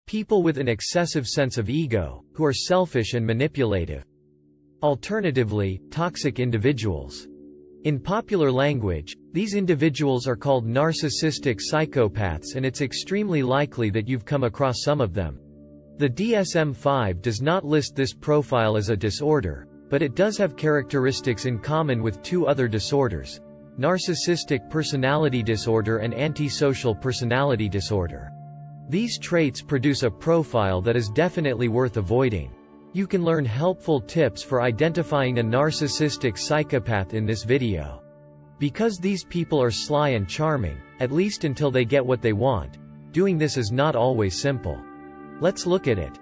People with an excessive sense of ego, who are selfish and manipulative. Alternatively, toxic individuals. In popular language, these individuals are called narcissistic psychopaths, and it's extremely likely that you've come across some of them. The DSM-5 does not list this profile as a disorder, but it does have characteristics in common with two other disorders: narcissistic personality disorder and antisocial personality disorder. These traits produce a profile that is definitely worth avoiding. You can learn helpful tips for identifying a narcissistic psychopath in this video. Because these people are sly and charming, at least until they get what they want, doing this is not always simple. Let's look at it.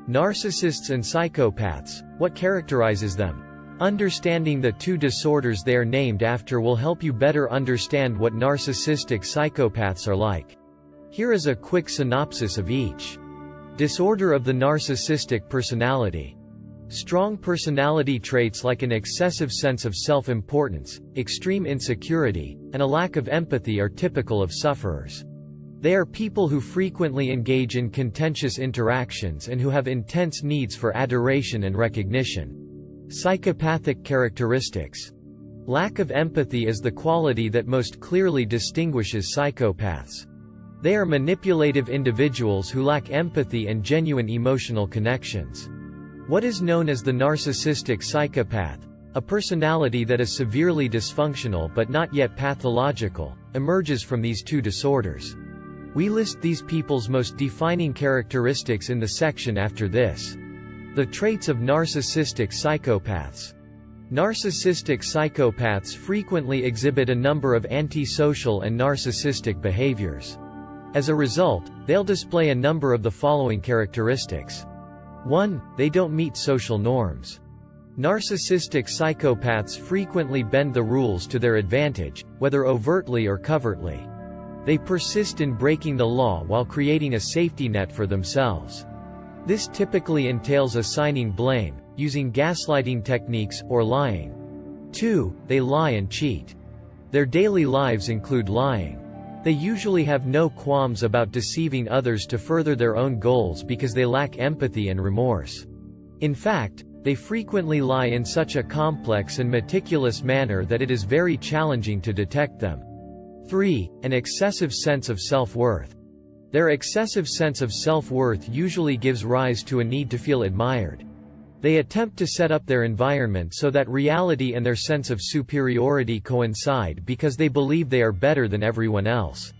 Narcissists and psychopaths, what characterizes them? Understanding the two disorders they are named after will help you better understand what narcissistic psychopaths are like. Here is a quick synopsis of each. Disorder of the narcissistic personality. Strong personality traits like an excessive sense of self-importance, extreme insecurity, and a lack of empathy are typical of sufferers. They are people who frequently engage in contentious interactions and who have intense needs for adoration and recognition. Psychopathic characteristics. Lack of empathy is the quality that most clearly distinguishes psychopaths. They are manipulative individuals who lack empathy and genuine emotional connections. What is known as the narcissistic psychopath, a personality that is severely dysfunctional but not yet pathological, emerges from these two disorders. We list these people's most defining characteristics in the section after this. The traits of narcissistic psychopaths. Narcissistic psychopaths frequently exhibit a number of antisocial and narcissistic behaviors. As a result, they'll display a number of the following characteristics. 1. They don't meet social norms. Narcissistic psychopaths frequently bend the rules to their advantage, whether overtly or covertly. They persist in breaking the law while creating a safety net for themselves. This typically entails assigning blame, using gaslighting techniques, or lying. 2. They lie and cheat. Their daily lives include lying. They usually have no qualms about deceiving others to further their own goals because they lack empathy and remorse. In fact, they frequently lie in such a complex and meticulous manner that it is very challenging to detect them. 3. An excessive sense of self-worth. Their excessive sense of self-worth usually gives rise to a need to feel admired. They attempt to set up their environment so that reality and their sense of superiority coincide because they believe they are better than everyone else.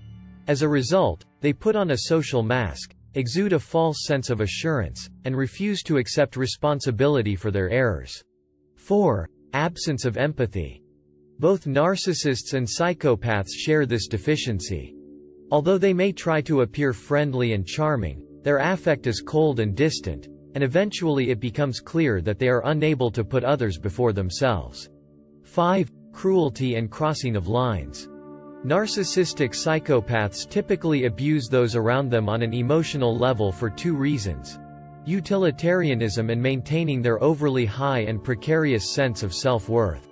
As a result, they put on a social mask, exude a false sense of assurance, and refuse to accept responsibility for their errors. 4. Absence of empathy. Both narcissists and psychopaths share this deficiency. Although they may try to appear friendly and charming, their affect is cold and distant, and eventually it becomes clear that they are unable to put others before themselves. 5. Cruelty and crossing of lines. Narcissistic psychopaths typically abuse those around them on an emotional level for two reasons: utilitarianism and maintaining their overly high and precarious sense of self-worth.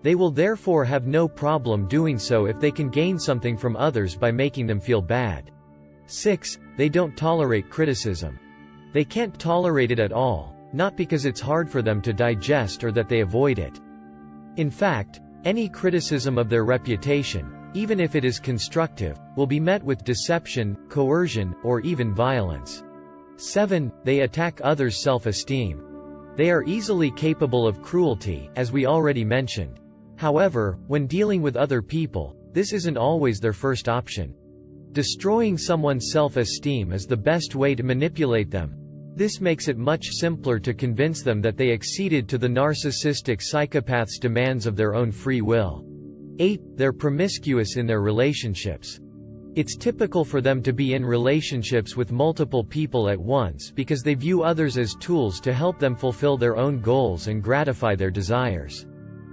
They will therefore have no problem doing so if they can gain something from others by making them feel bad. 6. They don't tolerate criticism. They can't tolerate it at all, not because it's hard for them to digest or that they avoid it. In fact, any criticism of their reputation, even if it is constructive, will be met with deception, coercion, or even violence. 7. They attack others' self-esteem. They are easily capable of cruelty, as we already mentioned. However, when dealing with other people, this isn't always their first option. Destroying someone's self-esteem is the best way to manipulate them. This makes it much simpler to convince them that they acceded to the narcissistic psychopath's demands of their own free will. 8. They're promiscuous in their relationships. It's typical for them to be in relationships with multiple people at once because they view others as tools to help them fulfill their own goals and gratify their desires.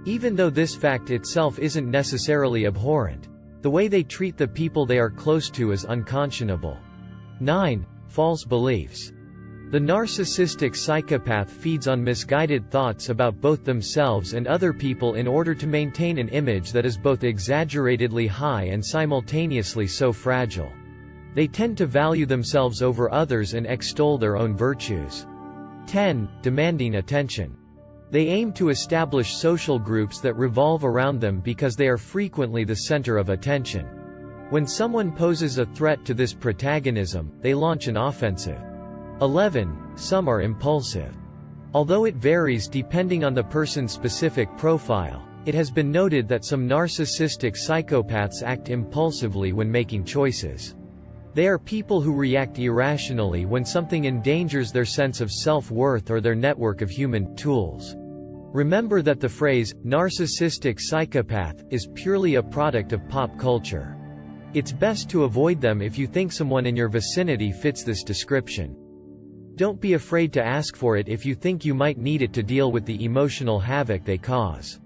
Even though this fact itself isn't necessarily abhorrent, the way they treat the people they are close to is unconscionable. 9. False beliefs. The narcissistic psychopath feeds on misguided thoughts about both themselves and other people in order to maintain an image that is both exaggeratedly high and simultaneously so fragile. They tend to value themselves over others and extol their own virtues. 10. Demanding attention. They aim to establish social groups that revolve around them because they are frequently the center of attention. When someone poses a threat to this protagonism, they launch an offensive. 11. Some are impulsive. Although it varies depending on the person's specific profile, it has been noted that some narcissistic psychopaths act impulsively when making choices. They are people who react irrationally when something endangers their sense of self-worth or their network of human tools. Remember that the phrase, narcissistic psychopath, is purely a product of pop culture. It's best to avoid them if you think someone in your vicinity fits this description. Don't be afraid to ask for it if you think you might need it to deal with the emotional havoc they cause.